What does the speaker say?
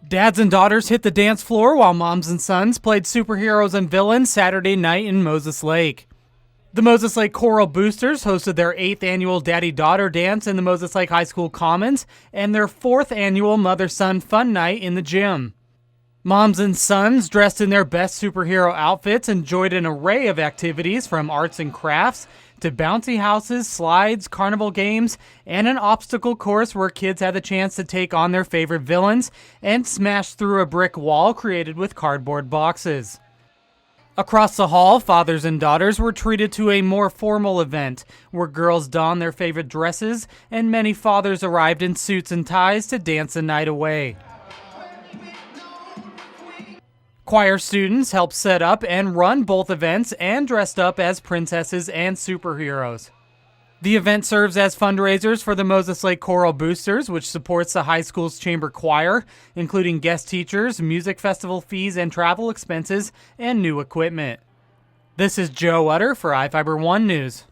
Dads and daughters hit the dance floor while moms and sons played superheroes and villains Saturday night in Moses Lake. The Moses Lake Choral Boosters hosted their 8th annual Daddy-Daughter Dance in the Moses Lake High School Commons and their 4th annual Mother-Son Fun Night in the gym. Moms and sons, dressed in their best superhero outfits, enjoyed an array of activities from arts and crafts to bouncy houses, slides, carnival games, and an obstacle course where kids had the chance to take on their favorite villains and smash through a brick wall created with cardboard boxes. Across the hall, fathers and daughters were treated to a more formal event where girls donned their favorite dresses and many fathers arrived in suits and ties to dance the night away. Choir students helped set up and run both events and dressed up as princesses and superheroes. The event serves as fundraisers for the Moses Lake Choral Boosters, which supports the high school's chamber choir, including guest teachers, music festival fees and travel expenses, and new equipment. This is Joe Utter for iFiber One News.